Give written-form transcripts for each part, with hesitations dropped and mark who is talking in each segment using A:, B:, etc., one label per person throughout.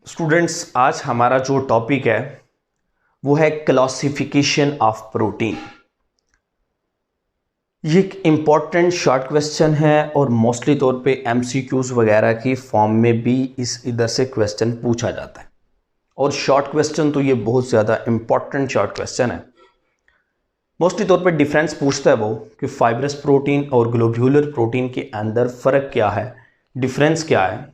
A: Students, आज हमारा जो टॉपिक है वो है क्लासिफिकेशन ऑफ प्रोटीन। ये एक इम्पॉर्टेंट शॉर्ट क्वेश्चन है और मोस्टली तौर पे एमसीक्यूज वगैरह की फॉर्म में भी इधर से क्वेश्चन पूछा जाता है। और शॉर्ट क्वेश्चन तो ये बहुत ज़्यादा इम्पॉर्टेंट शॉर्ट क्वेश्चन है। मोस्टली तौर पे डिफरेंस पूछता है वो कि फाइब्रस प्रोटीन और ग्लोब्यूलर प्रोटीन के अंदर फ़र्क क्या है, डिफरेंस क्या है।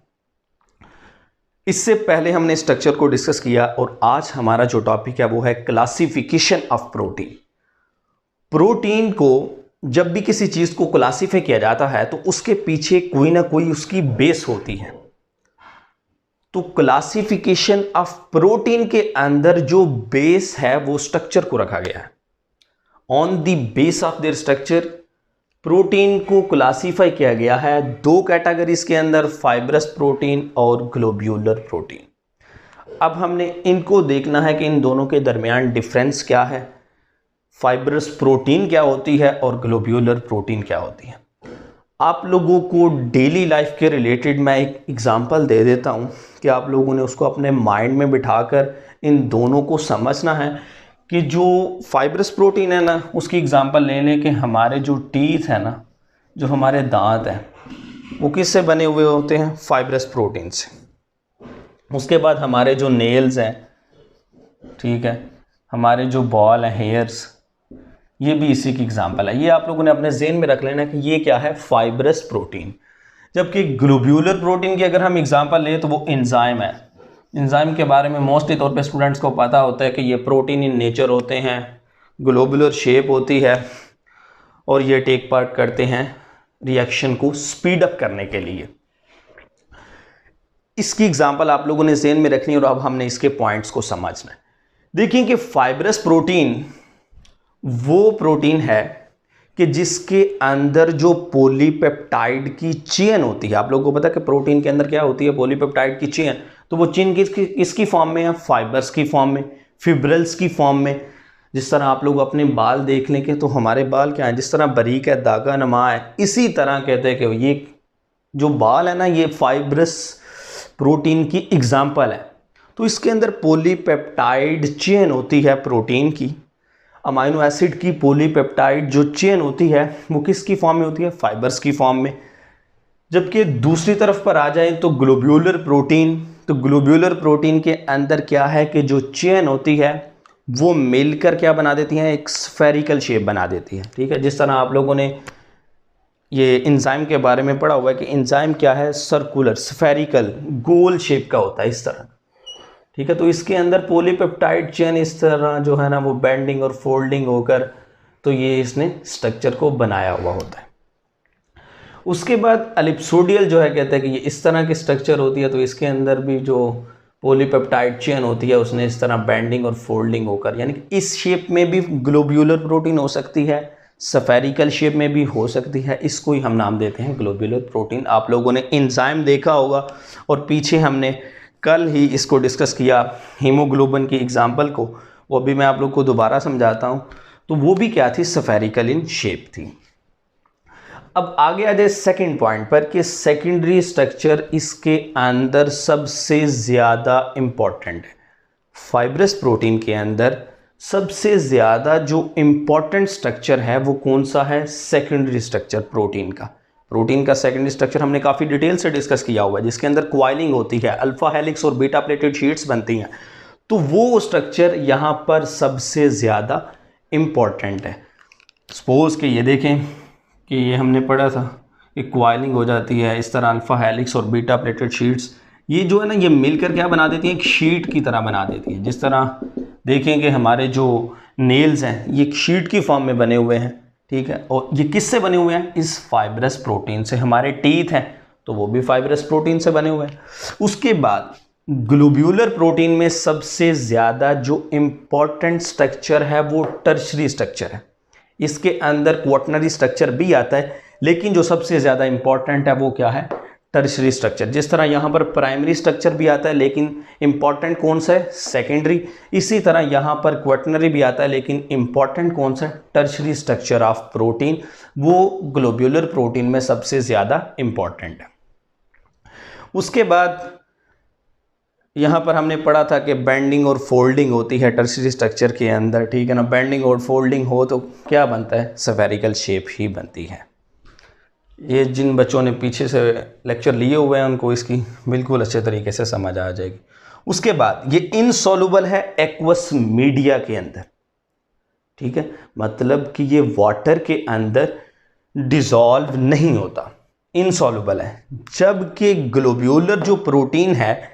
A: इससे पहले हमने स्ट्रक्चर को डिस्कस किया और आज हमारा जो टॉपिक है वो है क्लासिफिकेशन ऑफ प्रोटीन। प्रोटीन को जब भी किसी चीज को क्लासिफाई किया जाता है तो उसके पीछे कोई ना कोई उसकी बेस होती है। तो क्लासिफिकेशन ऑफ प्रोटीन के अंदर जो बेस है वो स्ट्रक्चर को रखा गया है। On the base of their structure protein को क्लासीफाई किया गया है दो कैटेगरीज के अंदर, फाइब्रस प्रोटीन और ग्लोब्यूलर प्रोटीन। अब हमने इनको देखना है कि इन दोनों के दरमियान डिफरेंस क्या है, फाइब्रस प्रोटीन क्या होती है और ग्लोब्यूलर प्रोटीन क्या होती है। आप लोगों को डेली लाइफ के रिलेटेड मैं एक एग्जांपल दे देता हूं कि आप लोगों ने उसको अपने माइंड में बिठाकर इन दोनों को समझना है कि जो फाइब्रस प्रोटीन है ना, उसकी एग्जांपल ले लें कि हमारे जो टीथ है ना, जो हमारे दांत हैं वो किससे बने हुए होते हैं, फाइब्रस प्रोटीन से। उसके बाद हमारे जो नेल्स हैं, ठीक है, हमारे जो बॉल है, हेयर्स, ये भी इसी की एग्जांपल है। ये आप लोगों ने अपने ज़हन में रख लेना कि ये क्या है, फाइब्रस प्रोटीन। जबकि ग्लोब्यूलर प्रोटीन की अगर हम एग्जांपल लें तो वो एंजाइम है। एंजाइम के बारे में मोस्टली तौर पे स्टूडेंट्स को पता होता है कि ये प्रोटीन इन नेचर होते हैं, ग्लोबुलर शेप होती है और ये टेक पार्ट करते हैं रिएक्शन को स्पीड अप करने के लिए। इसकी एग्जांपल आप लोगों ने ज़हन में रखनी है और अब हमने इसके पॉइंट्स को समझना है। देखिए कि फाइब्रस प्रोटीन वो प्रोटीन है कि जिसके अंदर जो पॉलीपेप्टाइड की चेन होती है। आप लोगों को पता है कि प्रोटीन के अंदर क्या होती है, पॉलीपेप्टाइड की चेन। तो वो चेन किसकी फॉर्म में है, फाइबर्स की फॉर्म में, फिब्रिल्स की फॉर्म में। जिस तरह आप लोग अपने बाल देख लें कि तो हमारे बाल क्या है, जिस तरह बारीक है, दागा नमा है, इसी तरह कहते हैं कि ये जो बाल है ना, ये फाइब्रस प्रोटीन की एग्जाम्पल है। तो इसके अंदर पॉलीपेप्टाइड चेन होती है प्रोटीन की। अमाइनो एसिड की पॉलीपेप्टाइड जो चेन होती है वो किसकी फॉर्म में होती है, फाइबर्स की फॉर्म में। जबकि दूसरी तरफ पर आ जाए तो ग्लोब्यूलर प्रोटीन, तो ग्लोब्यूलर प्रोटीन के अंदर क्या है कि जो चेन होती है वो मिलकर क्या बना देती हैं, एक स्फेरिकल शेप बना देती है। ठीक है, जिस तरह आप लोगों ने ये एंजाइम के बारे में पढ़ा हुआ है कि एंजाइम क्या है, सर्कुलर, स्फेरिकल, गोल शेप का होता है, इस तरह। ठीक है, तो इसके अंदर पॉलीपेप्टाइड चेन इस तरह जो है ना वो बेंडिंग और फोल्डिंग होकर तो ये इसने स्ट्रक्चर को बनाया हुआ होता है। उसके बाद एलिप्सोडियल जो है, कहते हैं कि ये इस तरह की स्ट्रक्चर होती है। तो इसके अंदर भी जो पॉलीपेप्टाइड चेन होती है उसने इस तरह बेंडिंग और फोल्डिंग होकर, यानी कि इस शेप में भी ग्लोब्यूलर प्रोटीन हो सकती है, स्फेरिकल शेप में भी हो सकती है। इसको ही हम नाम देते हैं ग्लोब्यूलर प्रोटीन। आप लोगों ने एंजाइम देखा होगा और पीछे हमने कल ही इसको डिस्कस किया हीमोग्लोबिन की एग्जाम्पल को, वो भी मैं आप लोग को दोबारा समझाता हूँ। तो वो भी क्या थी, स्फेरिकल इन शेप थी। अब आगे आ जाए सेकेंड पॉइंट पर कि सेकेंडरी स्ट्रक्चर इसके अंदर सबसे ज़्यादा इम्पॉर्टेंट है। फाइब्रस प्रोटीन के अंदर सबसे ज़्यादा जो इम्पॉर्टेंट स्ट्रक्चर है वो कौन सा है, सेकेंडरी स्ट्रक्चर प्रोटीन का। प्रोटीन का सेकेंडरी स्ट्रक्चर हमने काफ़ी डिटेल से डिस्कस किया हुआ है, जिसके अंदर क्वाइलिंग होती है, अल्फा हेलिक्स और बीटा प्लेटेड शीट्स बनती हैं। तो वो स्ट्रक्चर यहाँ पर सबसे ज़्यादा इम्पॉर्टेंट है। सपोज कि ये देखें कि ये हमने पढ़ा था कि क्वाइलिंग हो जाती है, इस तरह अल्फा हेलिक्स और बीटा प्लेटेड शीट्स ये जो है ना ये मिलकर क्या बना देती हैं, एक शीट की तरह बना देती है। जिस तरह देखें कि हमारे जो नेल्स हैं ये एक शीट की फॉर्म में बने हुए हैं। ठीक है, और ये किससे बने हुए हैं, इस फाइब्रस प्रोटीन से। हमारे टीथ हैं तो वो भी फाइब्रस प्रोटीन से बने हुए हैं। उसके बाद ग्लोब्यूलर प्रोटीन में सबसे ज़्यादा जो इम्पॉर्टेंट स्ट्रक्चर है वो टर्शरी स्ट्रक्चर है। इसके अंदर क्वाटरनरी स्ट्रक्चर भी आता है, लेकिन जो सबसे ज़्यादा इम्पॉर्टेंट है वो क्या है, टर्शरी स्ट्रक्चर। जिस तरह यहाँ पर प्राइमरी स्ट्रक्चर भी आता है लेकिन इंपॉर्टेंट कौन सा है, सेकेंडरी। इसी तरह यहाँ पर क्वाटरनरी भी आता है लेकिन इंपॉर्टेंट कौन सा है, टर्शरी स्ट्रक्चर ऑफ प्रोटीन। वो ग्लोब्यूलर प्रोटीन में सबसे ज़्यादा इंपॉर्टेंट है। उसके बाद यहाँ पर हमने पढ़ा था कि बेंडिंग और फोल्डिंग होती है टर्शियरी स्ट्रक्चर के अंदर, ठीक है ना। बेंडिंग और फोल्डिंग हो तो क्या बनता है, स्फेरिकल शेप ही बनती है। ये जिन बच्चों ने पीछे से लेक्चर लिए हुए हैं उनको इसकी बिल्कुल अच्छे तरीके से समझ आ जाएगी। उसके बाद ये इनसॉल्युबल है एक्वस मीडिया के अंदर, ठीक है, मतलब कि ये वाटर के अंदर डिसॉल्व नहीं होता, इनसॉल्युबल है। जबकि ग्लोब्यूलर जो प्रोटीन है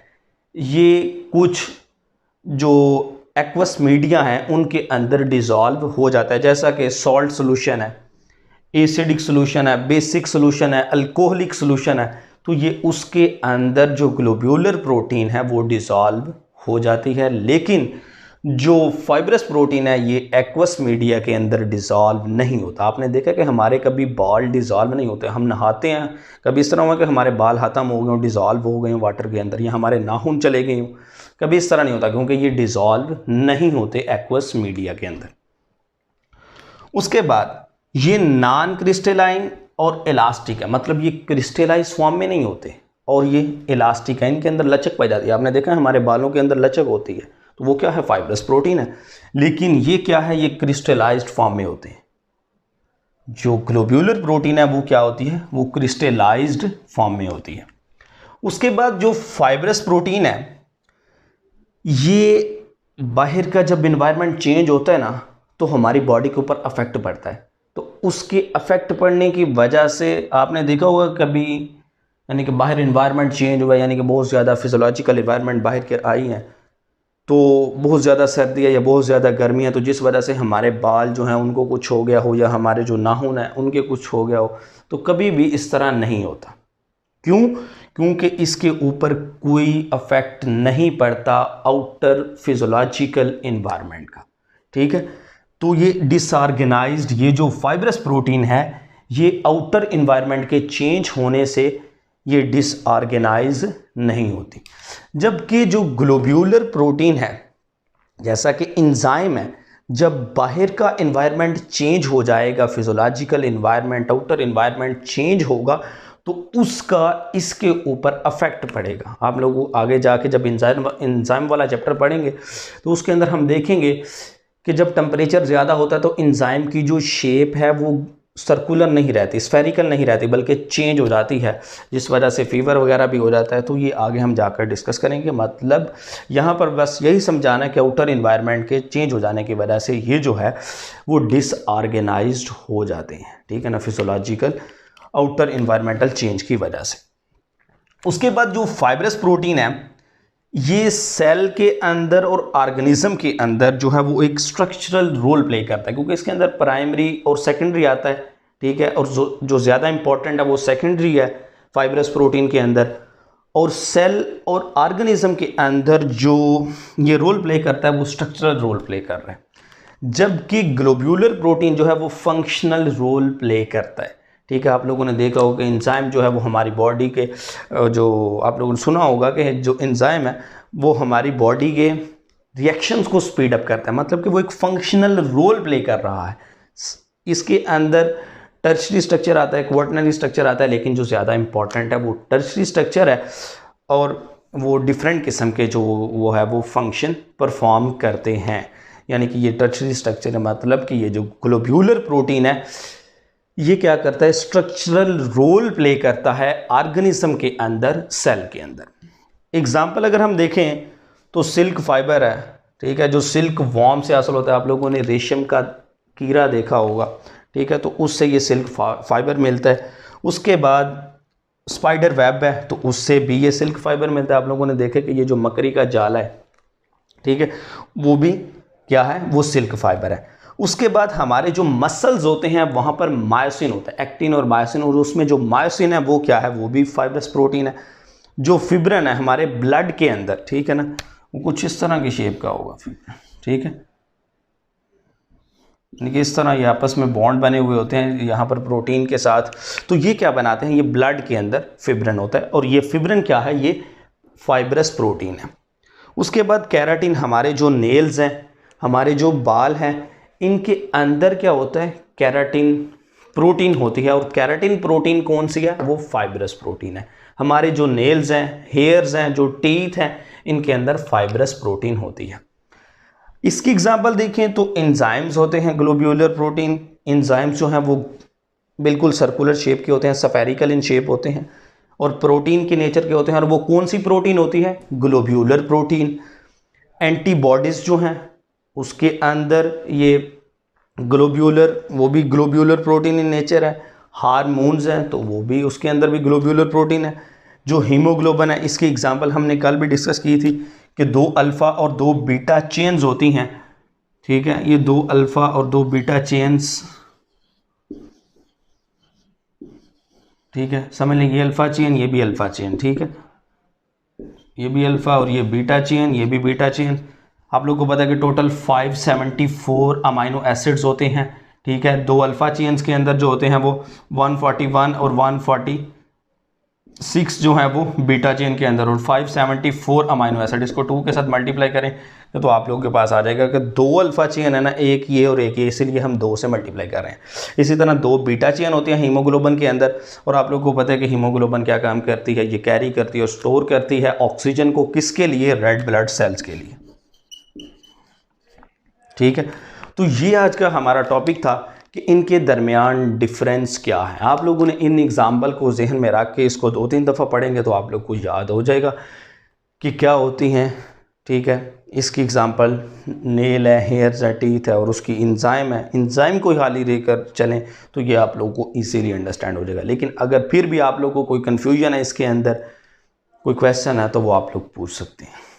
A: ये कुछ जो एक्वस मीडिया है उनके अंदर डिसॉल्व हो जाता है, जैसा कि सॉल्ट सोल्यूशन है, एसिडिक सोल्यूशन है, बेसिक सोल्यूशन है, अल्कोहलिक सोल्यूशन है, तो ये उसके अंदर जो ग्लोब्यूलर प्रोटीन है वो डिसॉल्व हो जाती है। लेकिन जो फाइब्रस प्रोटीन है ये एक्वस मीडिया के अंदर डिसॉल्व नहीं होता। आपने देखा कि हमारे कभी बाल डिसॉल्व नहीं होते, हम नहाते हैं, कभी इस तरह हुआ कि हमारे बाल खत्म हो गए, डिसॉल्व हो गए वाटर के अंदर, या हमारे नाखून चले गए, कभी इस तरह नहीं होता, क्योंकि ये डिसॉल्व नहीं होते एक्वस मीडिया के अंदर। उसके बाद ये नॉन क्रिस्टलाइन और इलास्टिक है, मतलब ये क्रिस्टलाइज फॉर्म में नहीं होते और ये इलास्टिक है, इनके अंदर लचक पाई जाती है। आपने देखा है हमारे बालों के अंदर लचक होती है, तो वो क्या है, फाइब्रस प्रोटीन है। लेकिन ये क्या है, ये क्रिस्टलाइज्ड फॉर्म में होते हैं। जो ग्लोब्यूलर प्रोटीन है वो क्या होती है, वो क्रिस्टलाइज्ड फॉर्म में होती है। उसके बाद जो फाइब्रस प्रोटीन है ये बाहर का जब इन्वायरमेंट चेंज होता है ना तो हमारी बॉडी के ऊपर अफेक्ट पड़ता है, तो उसके अफेक्ट पड़ने की वजह से आपने देखा होगा कभी, यानी कि बाहर इन्वायरमेंट चेंज हुआ, यानी कि बहुत ज़्यादा फिजियोलॉजिकल इन्वायरमेंट बाहर के आई हैं, तो बहुत ज़्यादा सर्दी है या बहुत ज़्यादा गर्मी है, तो जिस वजह से हमारे बाल जो हैं उनको कुछ हो गया हो या हमारे जो नाखून हैं उनके कुछ हो गया हो, तो कभी भी इस तरह नहीं होता। क्यों? क्योंकि इसके ऊपर कोई अफेक्ट नहीं पड़ता आउटर फिजियोलॉजिकल इन्वायरमेंट का, ठीक है। तो ये डिसऑर्गेनाइज्ड, ये जो फाइब्रस प्रोटीन है ये आउटर इन्वायरमेंट के चेंज होने से ये डिसऑर्गेनाइज नहीं होती। जबकि जो ग्लोब्यूलर प्रोटीन है, जैसा कि एंजाइम है, जब बाहर का इन्वायरमेंट चेंज हो जाएगा, physiological environment, outer environment change होगा, तो उसका इसके ऊपर अफेक्ट पड़ेगा। आप लोग आगे जाके जब एंजाइम वाला चैप्टर पढ़ेंगे तो उसके अंदर हम देखेंगे कि जब टेम्परेचर ज़्यादा होता है तो एंजाइम की जो शेप है वो सर्कुलर नहीं रहती, स्फेरिकल नहीं रहती, बल्कि चेंज हो जाती है, जिस वजह से फीवर वगैरह भी हो जाता है। तो ये आगे हम जाकर डिस्कस करेंगे। मतलब यहाँ पर बस यही समझाना है कि आउटर इन्वायरमेंट के चेंज हो जाने की वजह से ये जो है वो डिसऑर्गेनाइज्ड हो जाते हैं, ठीक है ना, फिजियोलॉजिकल आउटर इन्वायरमेंटल चेंज की वजह से। उसके बाद जो फाइब्रस प्रोटीन है ये सेल के अंदर और ऑर्गेनिज्म के अंदर जो है वो एक स्ट्रक्चरल रोल प्ले करता है, क्योंकि इसके अंदर प्राइमरी और सेकेंडरी आता है, ठीक है, और जो ज़्यादा इंपॉर्टेंट है वो सेकेंडरी है फाइब्रस प्रोटीन के अंदर। और सेल और ऑर्गेनिज्म के अंदर जो ये रोल प्ले करता है वो स्ट्रक्चरल रोल प्ले कर रहा है, जबकि ग्लोब्यूलर प्रोटीन जो है वो फंक्शनल रोल प्ले करता है, ठीक है। आप लोगों ने देखा होगा कि एंजाइम जो है वो हमारी बॉडी के, जो आप लोगों ने सुना होगा कि जो एंजाइम है वो हमारी बॉडी के रिएक्शंस को स्पीड अप करता है, मतलब कि वो एक फंक्शनल रोल प्ले कर रहा है। इसके अंदर टर्शियरी स्ट्रक्चर आता है, क्वाटरनरी स्ट्रक्चर आता है, लेकिन जो ज़्यादा इंपॉर्टेंट है वो टर्शियरी स्ट्रक्चर है, और वो डिफरेंट किस्म के जो वो है वो फंक्शन परफॉर्म करते हैं। यानी कि ये टर्शियरी स्ट्रक्चर है, मतलब कि ये जो ग्लोब्यूलर प्रोटीन है ये क्या करता है, स्ट्रक्चरल रोल प्ले करता है ऑर्गेनिज्म के अंदर, सेल के अंदर। एग्जाम्पल अगर हम देखें तो सिल्क फाइबर है, ठीक है, जो सिल्क वॉर्म से हासिल होता है। आप लोगों ने रेशम का कीड़ा देखा होगा, ठीक है, तो उससे ये सिल्क फाइबर मिलता है। उसके बाद स्पाइडर वेब है तो उससे भी ये सिल्क फाइबर मिलता है। आप लोगों ने देखा कि ये जो मकड़ी का जाल है, ठीक है, वो भी क्या है, वो सिल्क फाइबर है। उसके बाद हमारे जो मसल्स होते हैं वहाँ पर मायोसिन होता है, एक्टिन और मायोसिन, और उसमें जो मायोसिन है वो क्या है, वो भी फाइब्रस प्रोटीन है। जो फिब्रिन है हमारे ब्लड के अंदर, ठीक है ना, वो कुछ इस तरह की शेप का होगा फिब्रिन, ठीक है, यानी कि इस तरह ये आपस में बॉन्ड बने हुए होते हैं यहाँ पर प्रोटीन के साथ। तो ये क्या बनाते हैं, ये ब्लड के अंदर फिब्रिन होता है, और ये फिब्रिन क्या है, ये फाइब्रस प्रोटीन है। उसके बाद कैराटिन, हमारे जो नेल्स हैं, हमारे जो बाल हैं, इनके अंदर क्या होता है, कैराटिन प्रोटीन होती है, और कैराटिन प्रोटीन कौन सी है, वो फाइब्रस प्रोटीन है। हमारे जो नेल्स हैं, हेयर्स हैं, जो टीथ हैं, इनके अंदर फाइब्रस प्रोटीन होती है। इसकी एग्जांपल देखें तो एंजाइम्स होते हैं, ग्लोब्यूलर प्रोटीन। एंजाइम्स जो हैं वो बिल्कुल सर्कुलर शेप के होते हैं, स्फेरिकल इन शेप होते हैं और प्रोटीन के नेचर के होते हैं। और वो कौन सी प्रोटीन होती है? Globular protein. एंटीबॉडीज जो हैं उसके अंदर ये ग्लोब्यूलर, वो भी ग्लोब्यूलर प्रोटीन इन नेचर है। हार्मोन्स हैं तो वो भी, उसके अंदर भी ग्लोब्यूलर प्रोटीन है। जो हीमोग्लोबिन है, इसकी एग्जांपल हमने कल भी डिस्कस की थी कि 2 अल्फ़ा और 2 बीटा चेन्स होती हैं, ठीक है। ये 2 अल्फ़ा और 2 बीटा चेन्स, ठीक है, समझ लें, ये अल्फ़ा चेन, ये भी अल्फ़ा चेन, ठीक है, ये भी अल्फ़ा और ये बीटा चेन, ये भी बीटा चेन। आप लोगों को पता है कि टोटल 574 अमाइनो एसिड्स होते हैं, ठीक है। 2 अल्फ़ा चेन्स के अंदर जो होते हैं वो 141 और 146 जो है वो बीटा चेन के अंदर, और 574 अमाइनो एसिड, इसको 2 के साथ मल्टीप्लाई करें तो आप लोगों के पास आ जाएगा कि 2 अल्फ़ा चेन है ना, एक ये और एक ये, इसीलिए हम 2 से मल्टीप्लाई कर रहे हैं। इसी तरह 2 बीटा चेन होती हैं हीमोग्लोबिन के अंदर, और आप लोगों को पता है कि हीमोग्लोबिन क्या काम करती है? ये कैरी करती है और स्टोर करती है ऑक्सीजन को, किसके लिए? रेड ब्लड सेल्स के लिए, ठीक है। तो ये आज का हमारा टॉपिक था कि इनके दरमियान डिफरेंस क्या है। आप लोगों ने इन एग्जाम्पल को जहन में रख के इसको 2-3 दफ़ा पढ़ेंगे तो आप लोग को याद हो जाएगा कि क्या होती हैं, ठीक है। इसकी एग्जांपल नेल है, हेयर्स है, टीथ है और उसकी इंजाइम है। इंजाइम को खाली लेकर चलें तो ये आप लोगों को इजीली अंडरस्टैंड हो जाएगा। लेकिन अगर फिर भी आप लोगों को कोई कन्फ्यूजन है, इसके अंदर कोई क्वेश्चन है, तो वो आप लोग पूछ सकते हैं।